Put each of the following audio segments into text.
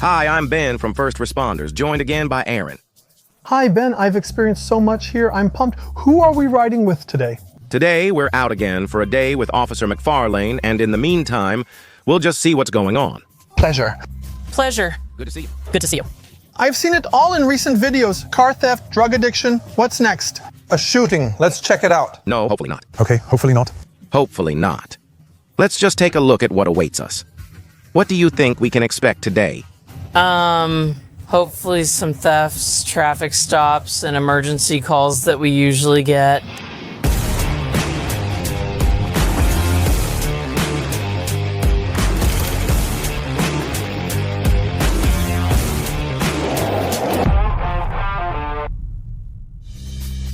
Hi, I'm Ben from First Responders, joined again by Aaron. Hi, Ben. I've experienced so much here. I'm pumped. Who are we riding with today? Today, we're out again for a day with Officer McFarlane, and in the meantime, we'll just see what's going on. Pleasure. Pleasure. Good to see you. Good to see you. I've seen it all in recent videos. Car theft, drug addiction. What's next? A shooting. Let's check it out. No, hopefully not. Okay, hopefully not. Hopefully not. Let's just take a look at what awaits us. What do you think we can expect today? Hopefully some thefts, traffic stops, and emergency calls that we usually get.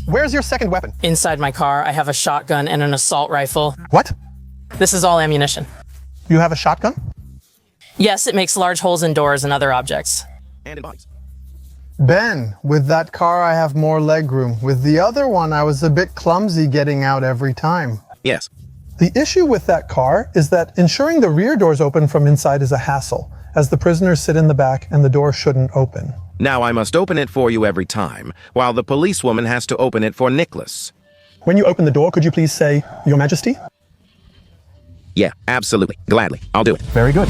Where's your second weapon? Inside my car, I have a shotgun and an assault rifle. What? This is all ammunition. You have a shotgun? Yes, it makes large holes in doors and other objects. And in bodies. Ben, with that car I have more legroom. With the other one I was a bit clumsy getting out every time. Yes. The issue with that car is that ensuring the rear doors open from inside is a hassle, as the prisoners sit in the back and the door shouldn't open. Now I must open it for you every time, while the policewoman has to open it for Nicholas. When you open the door, could you please say, Your Majesty? Yeah, absolutely. Gladly. I'll do it. Very good.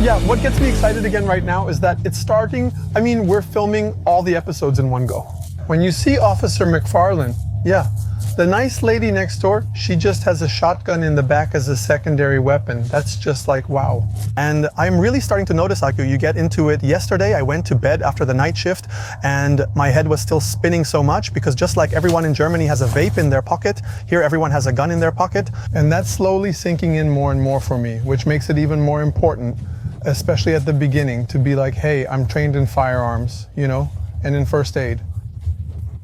Yeah, what gets me excited again right now is that it's starting, we're filming all the episodes in one go. When you see Officer McFarlane, yeah, the nice lady next door, she just has a shotgun in the back as a secondary weapon. That's just like, wow. And I'm really starting to notice, Aku, you get into it. Yesterday, I went to bed after the night shift and my head was still spinning so much because just like everyone in Germany has a vape in their pocket, here everyone has a gun in their pocket. And that's slowly sinking in more and more for me, which makes it even more important, especially at the beginning, to be like, hey, I'm trained in firearms, and in first aid.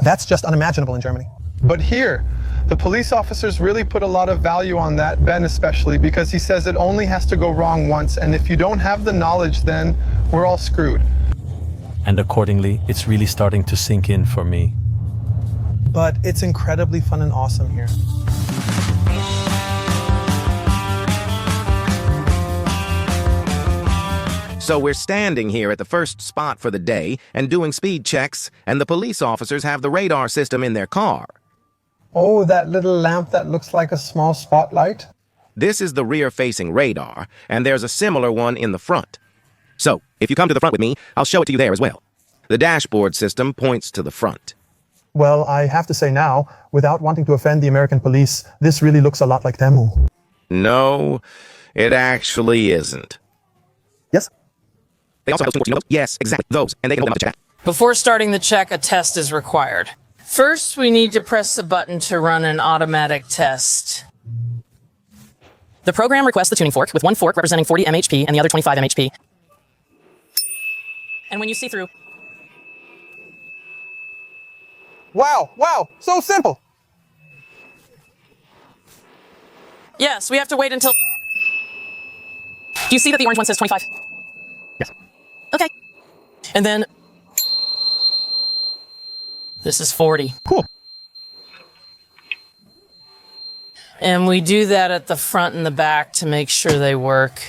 That's just unimaginable in Germany. But here, the police officers really put a lot of value on that, Ben especially, because he says it only has to go wrong once, and if you don't have the knowledge, then we're all screwed. And accordingly, it's really starting to sink in for me. But it's incredibly fun and awesome here. So we're standing here at the first spot for the day and doing speed checks, and the police officers have the radar system in their car. Oh, that little lamp that looks like a small spotlight? This is the rear-facing radar, and there's a similar one in the front. So, if you come to the front with me, I'll show it to you there as well. The dashboard system points to the front. Well, I have to say now, without wanting to offend the American police, this really looks a lot like Temu. No, it actually isn't. Yes? They also have those two, yes, exactly, those, and they can hold them up the chat. Before starting the check, a test is required. First, we need to press the button to run an automatic test. The program requests the tuning fork, with one fork representing 40 mHp and the other 25 mHp. And when you see through... Wow, so simple. Yes, we have to wait until... Do you see that the orange one says 25? Yes. Okay. And then... This is 40. Cool. And we do that at the front and the back to make sure they work.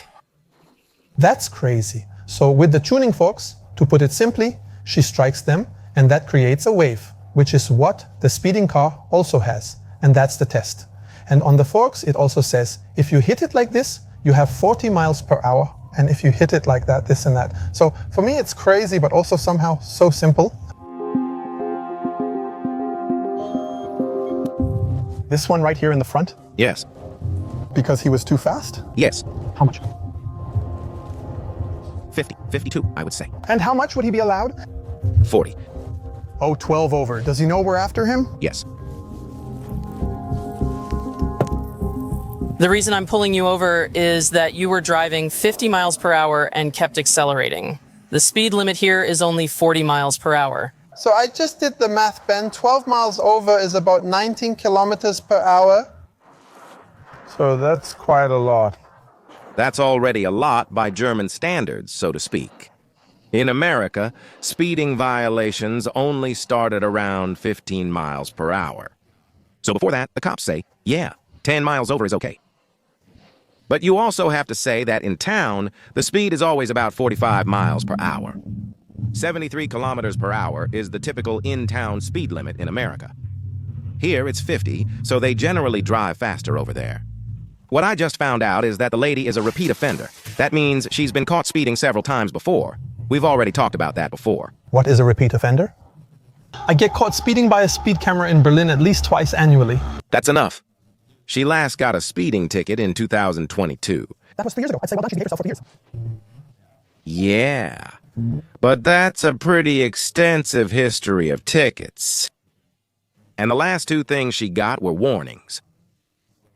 That's crazy. So with the tuning forks, to put it simply, she strikes them and that creates a wave, which is what the speeding car also has. And that's the test. And on the forks, it also says, if you hit it like this, you have 40 miles per hour. And if you hit it like that, this and that. So for me, it's crazy, but also somehow so simple. This one right here in the front? Yes. Because he was too fast? Yes. How much? 50, 52, I would say. And how much would he be allowed? 40. Oh, 12 over. Does he know we're after him? Yes. The reason I'm pulling you over is that you were driving 50 miles per hour and kept accelerating. The speed limit here is only 40 miles per hour. So I just did the math, Ben. 12 miles over is about 19 kilometers per hour. So that's quite a lot. That's already a lot by German standards, so to speak. In America, speeding violations only start at around 15 miles per hour. So before that, the cops say, yeah, 10 miles over is okay. But you also have to say that in town, the speed is always about 45 miles per hour. 73 kilometers per hour is the typical in-town speed limit in America. Here it's 50, so they generally drive faster over there. What I just found out is that the lady is a repeat offender. That means she's been caught speeding several times before. We've already talked about that before. What is a repeat offender? I get caught speeding by a speed camera in Berlin at least twice annually. That's enough. She last got a speeding ticket in 2022. That was 3 years ago. I'd say, well done, she behaved herself for 3 years. Yeah, but that's a pretty extensive history of tickets. And the last 2 things she got were warnings.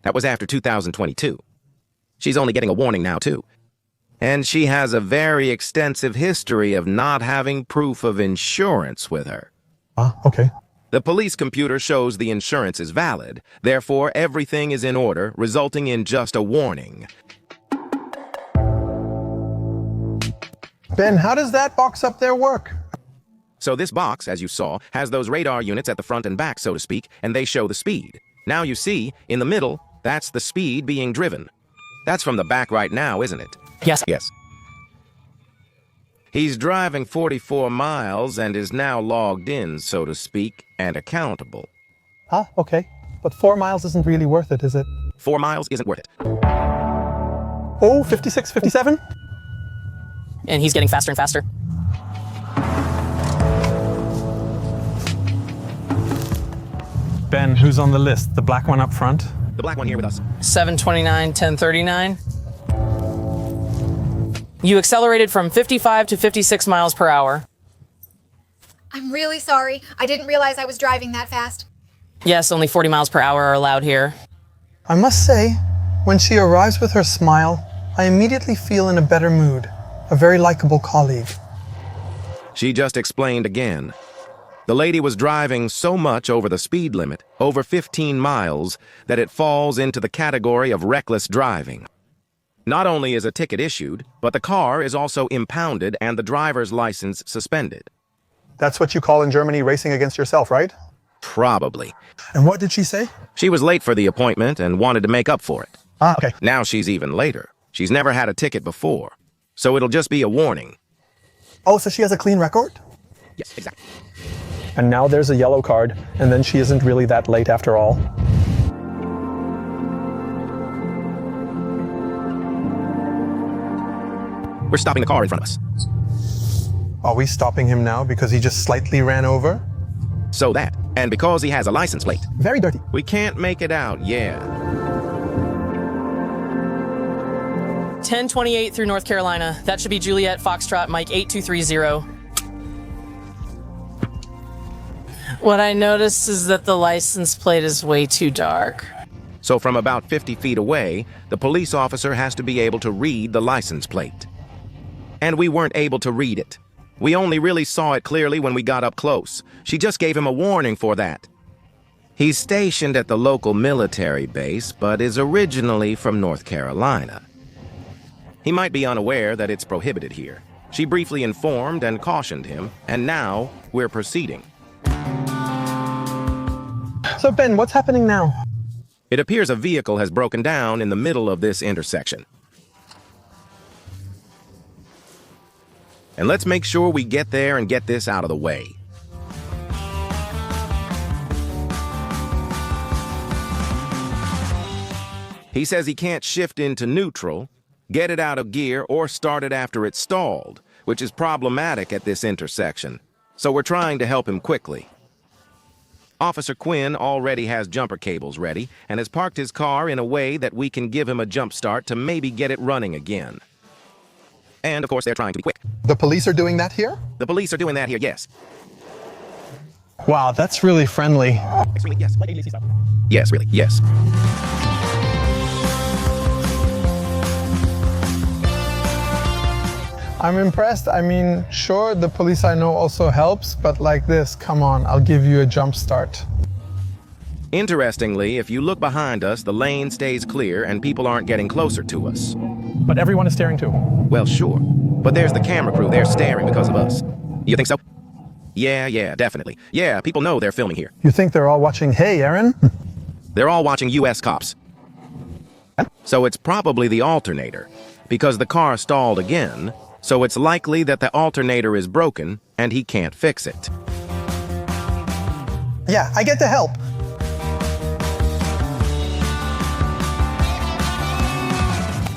That was after 2022. She's only getting a warning now, too. And she has a very extensive history of not having proof of insurance with her. Okay. The police computer shows the insurance is valid, therefore everything is in order, resulting in just a warning. Ben, how does that box up there work? So this box, as you saw, has those radar units at the front and back, so to speak, and they show the speed. Now you see, in the middle, that's the speed being driven. That's from the back right now, isn't it? Yes. Yes. He's driving 44 miles and is now logged in, so to speak, and accountable. Okay. But 4 miles isn't really worth it, is it? 4 miles isn't worth it. Oh, 56, 57? And he's getting faster and faster. Ben, who's on the list? The black one up front? The black one here with us. 729, 1039. You accelerated from 55 to 56 miles per hour. I'm really sorry. I didn't realize I was driving that fast. Yes, only 40 miles per hour are allowed here. I must say, when she arrives with her smile, I immediately feel in a better mood. A very likable colleague. She just explained again. The lady was driving so much over the speed limit, over 15 miles, that it falls into the category of reckless driving. Not only is a ticket issued, but the car is also impounded and the driver's license suspended. That's what you call in Germany racing against yourself, right? Probably. And what did she say? She was late for the appointment and wanted to make up for it. Okay. Now she's even later. She's never had a ticket before, so it'll just be a warning. Oh, so she has a clean record? Yes, exactly. And now there's a yellow card, and then she isn't really that late after all. We're stopping the car in front of us. Are we stopping him now because he just slightly ran over? So that, and because he has a license plate. Very dirty. We can't make it out, yeah. 1028 through North Carolina. That should be Juliet Foxtrot Mike 8230. What I noticed is that the license plate is way too dark. So from about 50 feet away, the police officer has to be able to read the license plate. And we weren't able to read it. We only really saw it clearly when we got up close. She just gave him a warning for that. He's stationed at the local military base, but is originally from North Carolina. He might be unaware that it's prohibited here. She briefly informed and cautioned him, and now we're proceeding. So Ben, what's happening now? It appears a vehicle has broken down in the middle of this intersection. And let's make sure we get there and get this out of the way. He says he can't shift into neutral, get it out of gear, or start it after it's stalled, which is problematic at this intersection. So we're trying to help him quickly. Officer Quinn already has jumper cables ready and has parked his car in a way that we can give him a jump start to maybe get it running again. And, of course, they're trying to be quick. The police are doing that here? The police are doing that here, yes. Wow, that's really friendly. Yes. Yes, really, yes. I'm impressed. I mean, sure, the police I know also helps, but like this, come on, I'll give you a jump start. Interestingly, if you look behind us, the lane stays clear and people aren't getting closer to us. But everyone is staring too. Well, sure. But there's the camera crew. They're staring because of us. You think so? Yeah, definitely. Yeah, people know they're filming here. You think they're all watching, hey, Aaron? They're all watching U.S. cops. So it's probably the alternator, because the car stalled again, so it's likely that the alternator is broken and he can't fix it. Yeah, I get the help.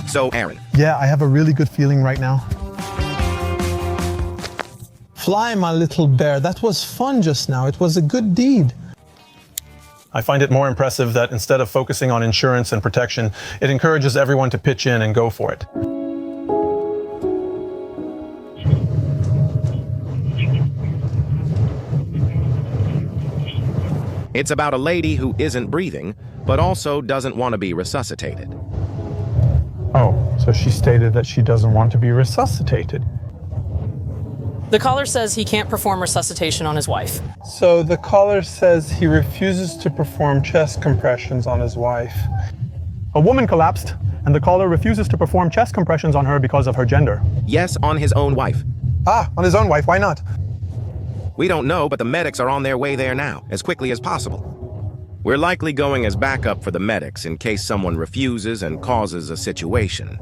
So, Aaron, Yeah, I have a really good feeling right now. Fly, my little bear. That was fun just now. It was a good deed. I find it more impressive that instead of focusing on insurance and protection, it encourages everyone to pitch in and go for it. it's about a lady who isn't breathing, but also doesn't want to be resuscitated. Oh, so she stated that she doesn't want to be resuscitated. The caller says he can't perform resuscitation on his wife. So the caller says he refuses to perform chest compressions on his wife. A woman collapsed, and the caller refuses to perform chest compressions on her because of her gender. Yes, on his own wife. Ah, on his own wife, why not? We don't know, but the medics are on their way there now, as quickly as possible. We're likely going as backup for the medics in case someone refuses and causes a situation.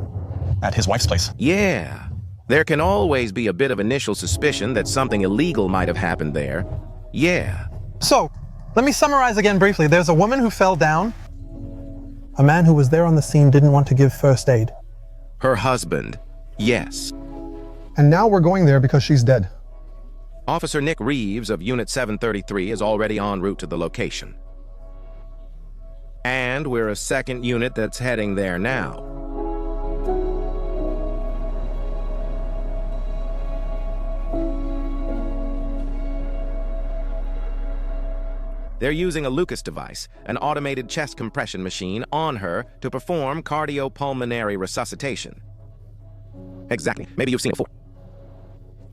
At his wife's place. Yeah. There can always be a bit of initial suspicion that something illegal might have happened there. Yeah. So, let me summarize again briefly. There's a woman who fell down. A man who was there on the scene didn't want to give first aid. Her husband. Yes. And now we're going there because she's dead. Officer Nick Reeves of Unit 733 is already en route to the location. And we're a second unit that's heading there now. They're using a Lucas device, an automated chest compression machine, on her to perform cardiopulmonary resuscitation. Exactly. Maybe you've seen it before.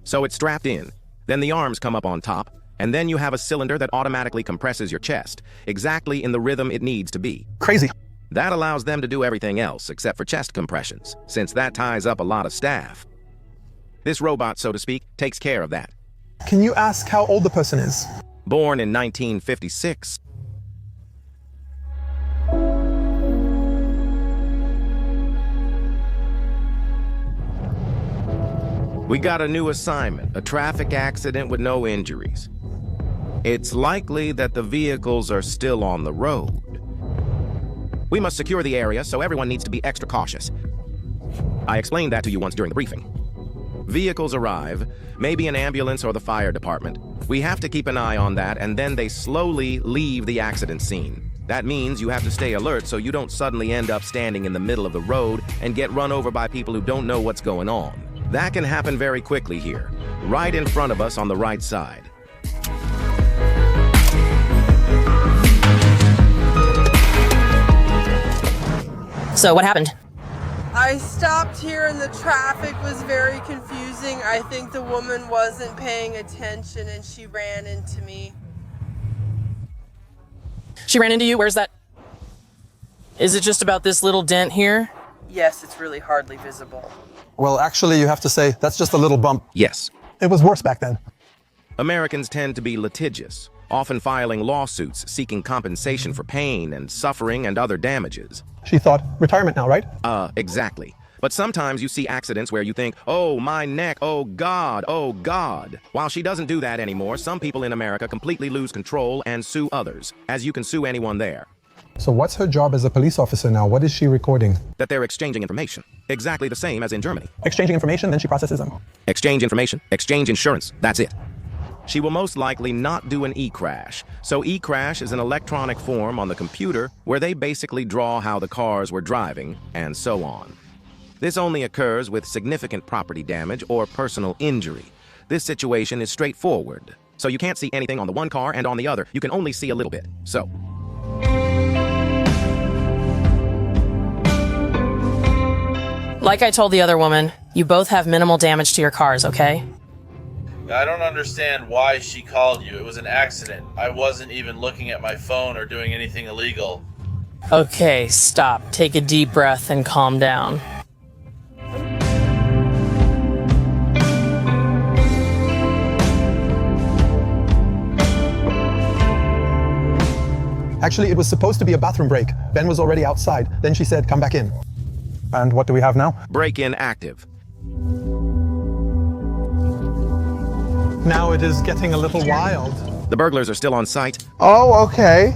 So it's strapped in, then the arms come up on top, and then you have a cylinder that automatically compresses your chest, exactly in the rhythm it needs to be. Crazy. That allows them to do everything else except for chest compressions, since that ties up a lot of staff. This robot, so to speak, takes care of that. Can you ask how old the person is? Born in 1956. We got a new assignment, a traffic accident with no injuries. It's likely that the vehicles are still on the road. We must secure the area, so everyone needs to be extra cautious. I explained that to you once during the briefing. Vehicles arrive, maybe an ambulance or the fire department. We have to keep an eye on that, and then they slowly leave the accident scene. That means you have to stay alert so you don't suddenly end up standing in the middle of the road and get run over by people who don't know what's going on. That can happen very quickly here, right in front of us on the right side. So what happened? I stopped here and the traffic was very confusing. I think the woman wasn't paying attention and she ran into me. She ran into you? Where's that? Is it just about this little dent here? Yes, it's really hardly visible. Well, actually, you have to say, that's just a little bump. Yes. It was worse back then. Americans tend to be litigious, often filing lawsuits seeking compensation for pain and suffering and other damages. She thought, retirement now, right? Exactly. But sometimes you see accidents where you think, oh, my neck, oh God, oh God. While she doesn't do that anymore, some people in America completely lose control and sue others, as you can sue anyone there. So what's her job as a police officer now? What is she recording? That they're exchanging information. Exactly the same as in Germany. Exchanging information, then she processes them. Exchange information, exchange insurance, that's it. She will most likely not do an e-crash. So e-crash is an electronic form on the computer where they basically draw how the cars were driving and so on. This only occurs with significant property damage or personal injury. This situation is straightforward. So you can't see anything on the one car and on the other. You can only see a little bit. So. Like I told the other woman, you both have minimal damage to your cars, okay? I don't understand why she called you. It was an accident. I wasn't even looking at my phone or doing anything illegal. Okay, stop. Take a deep breath and calm down. Actually, it was supposed to be a bathroom break. Ben was already outside. Then she said, come back in. And what do we have now? Break-in active. Now it is getting a little wild. The burglars are still on site. Oh, okay.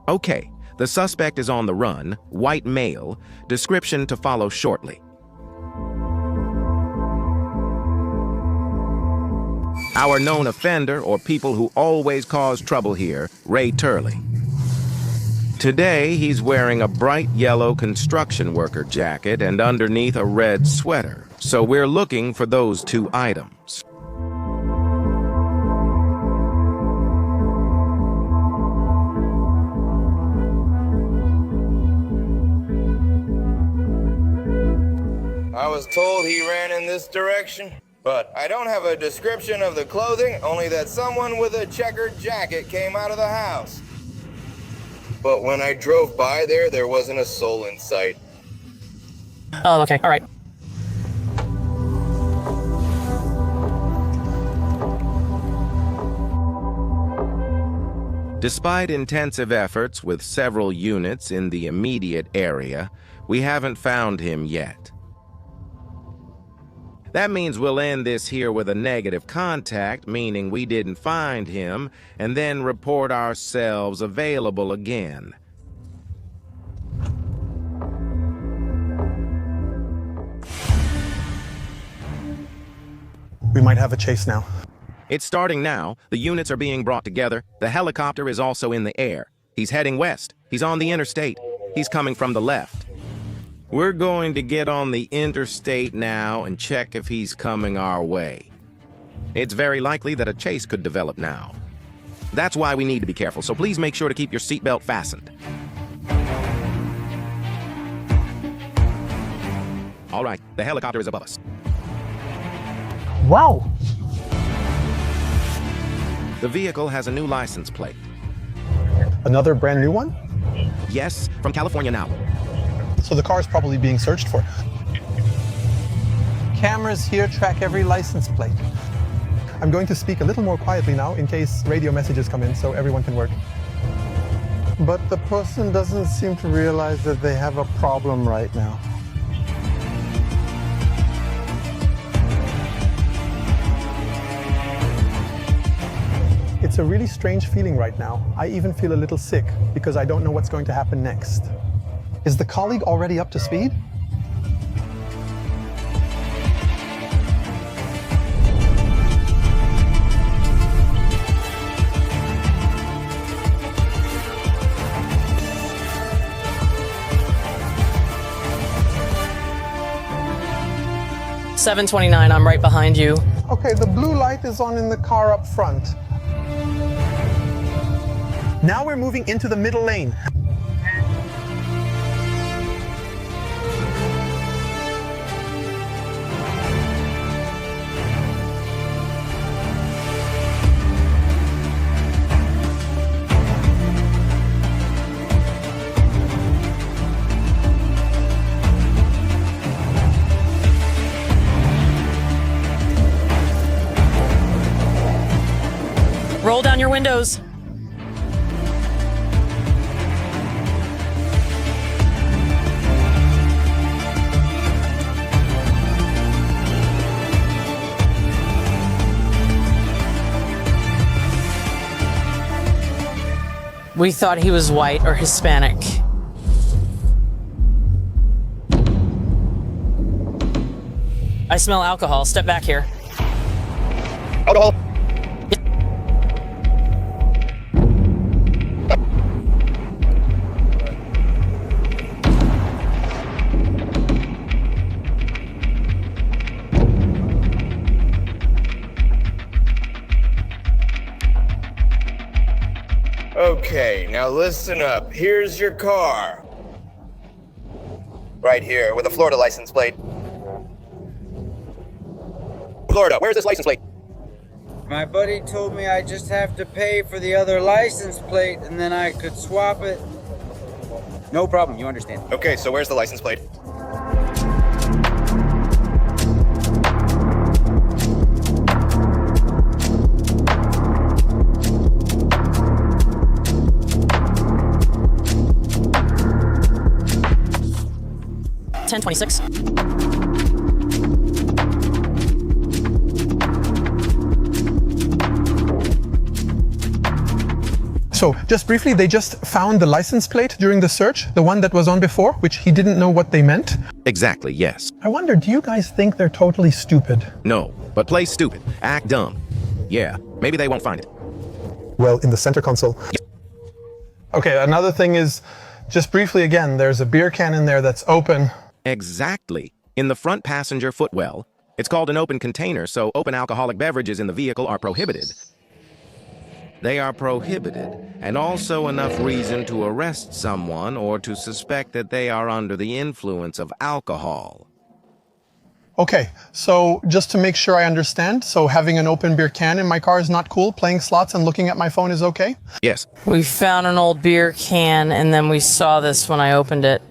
Okay, the suspect is on the run, white male, description to follow shortly. Our known offender, or people who always cause trouble here, Ray Turley. Today, he's wearing a bright yellow construction worker jacket and underneath a red sweater, so we're looking for those two items. I was told he ran in this direction, but I don't have a description of the clothing, only that someone with a checkered jacket came out of the house. But when I drove by there wasn't a soul in sight. Oh, okay, all right. Despite intensive efforts with several units in the immediate area, we haven't found him yet. That means we'll end this here with a negative contact, meaning we didn't find him, and then report ourselves available again. We might have a chase now. It's starting now. The units are being brought together. The helicopter is also in the air. He's heading west. He's on the interstate. He's coming from the left. We're going to get on the interstate now and check if he's coming our way. It's very likely that a chase could develop now. That's why we need to be careful, so please make sure to keep your seatbelt fastened. All right, the helicopter is above us. Wow. The vehicle has a new license plate. Another brand new one? Yes, from California now. So the car is probably being searched for. Cameras here track every license plate. I'm going to speak a little more quietly now in case radio messages come in so everyone can work. But the person doesn't seem to realize that they have a problem right now. It's a really strange feeling right now. I even feel a little sick because I don't know what's going to happen next. Is the colleague already up to speed? $729, I'm right behind you. Okay, the blue light is on in the car up front. Now we're moving into the middle lane. Roll down your windows. We thought he was white or Hispanic. I smell alcohol. Step back here. Alcohol. Okay, now listen up. Here's your car. Right here, with a Florida license plate. Florida, where's this license plate? My buddy told me I just have to pay for the other license plate and then I could swap it. No problem, you understand. Okay, so where's the license plate? 1026. So, just briefly, they just found the license plate during the search, the one that was on before, which he didn't know what they meant. Exactly, yes. I wonder, do you guys think they're totally stupid? No, but play stupid. Act dumb. Yeah, maybe they won't find it. Well, in the center console. Okay, another thing is, just briefly again, there's a beer can in there that's open. Exactly. In the front passenger footwell. It's called an open container, so open alcoholic beverages in the vehicle are prohibited. They are prohibited, and also enough reason to arrest someone or to suspect that they are under the influence of alcohol. Okay, so just to make sure I understand, so having an open beer can in my car is not cool, playing slots and looking at my phone is okay? Yes. We found an old beer can, and then we saw this when I opened it.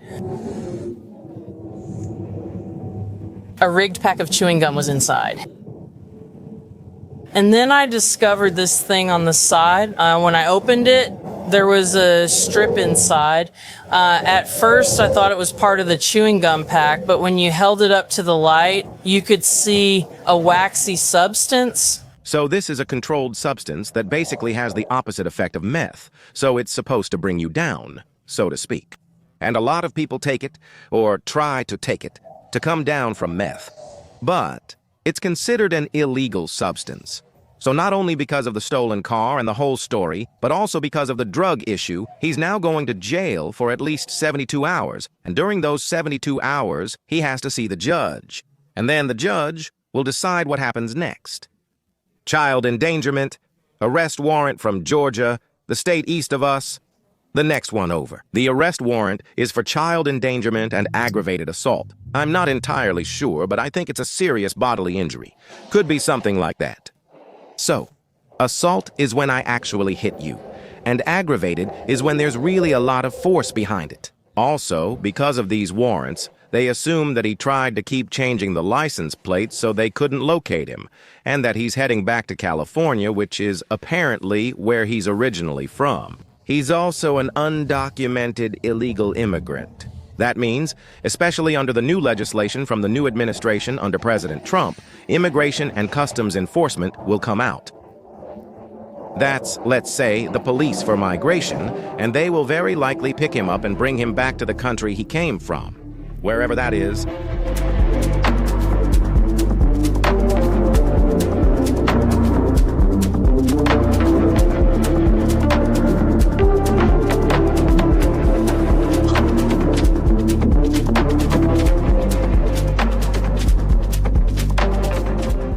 A rigged pack of chewing gum was inside. And then I discovered this thing on the side. When I opened it, there was a strip inside. At first, I thought it was part of the chewing gum pack, but when you held it up to the light, you could see a waxy substance. So this is a controlled substance that basically has the opposite effect of meth, so it's supposed to bring you down, so to speak. And a lot of people take it, or try to take it, to come down from meth. But it's considered an illegal substance. So not only because of the stolen car and the whole story, but also because of the drug issue, he's now going to jail for at least 72 hours. And during those 72 hours, he has to see the judge. And then the judge will decide what happens next. Child endangerment, arrest warrant from Georgia, the state east of us, the next one over. The arrest warrant is for child endangerment and aggravated assault. I'm not entirely sure, but I think it's a serious bodily injury. Could be something like that. So, assault is when I actually hit you, and aggravated is when there's really a lot of force behind it. Also, because of these warrants, they assume that he tried to keep changing the license plate so they couldn't locate him, and that he's heading back to California, which is apparently where he's originally from. He's also an undocumented illegal immigrant. That means, especially under the new legislation from the new administration under President Trump, immigration and customs enforcement will come out. That's, let's say, the police for migration, and they will very likely pick him up and bring him back to the country he came from, wherever that is.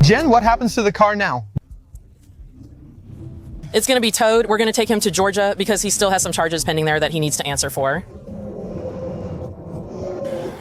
Jen, what happens to the car now? It's going to be towed. We're going to take him to Georgia because he still has some charges pending there that he needs to answer for.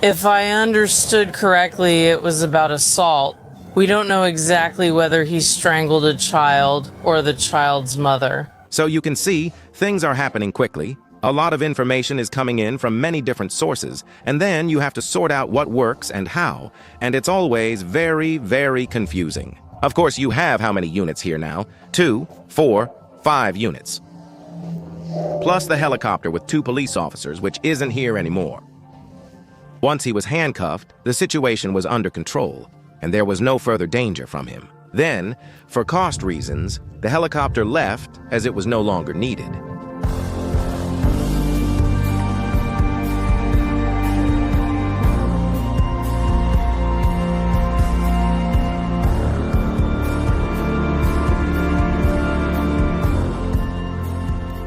If I understood correctly, it was about assault. We don't know exactly whether he strangled a child or the child's mother. So you can see, things are happening quickly. A lot of information is coming in from many different sources, and then you have to sort out what works and how, and it's always very, very confusing. Of course, you have how many units here now? 2, 4, 5 units. Plus the helicopter with 2 police officers, which isn't here anymore. Once he was handcuffed, the situation was under control, and there was no further danger from him. Then, for cost reasons, the helicopter left as it was no longer needed.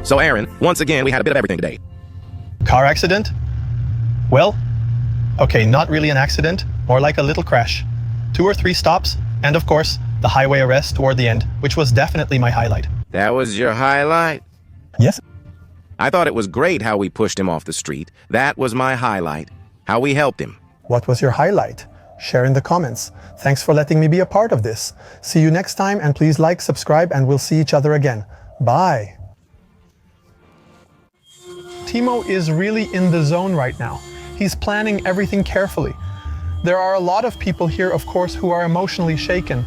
So Aaron, once again, we had a bit of everything today. Car accident? Well, okay, not really an accident, more like a little crash. 2 or 3 stops, and of course, the highway arrest toward the end, which was definitely my highlight. That was your highlight? Yes. I thought it was great how we pushed him off the street. That was my highlight. How we helped him. What was your highlight? Share in the comments. Thanks for letting me be a part of this. See you next time, and please like, subscribe, and we'll see each other again. Bye. Timo is really in the zone right now. He's planning everything carefully. There are a lot of people here, of course, who are emotionally shaken,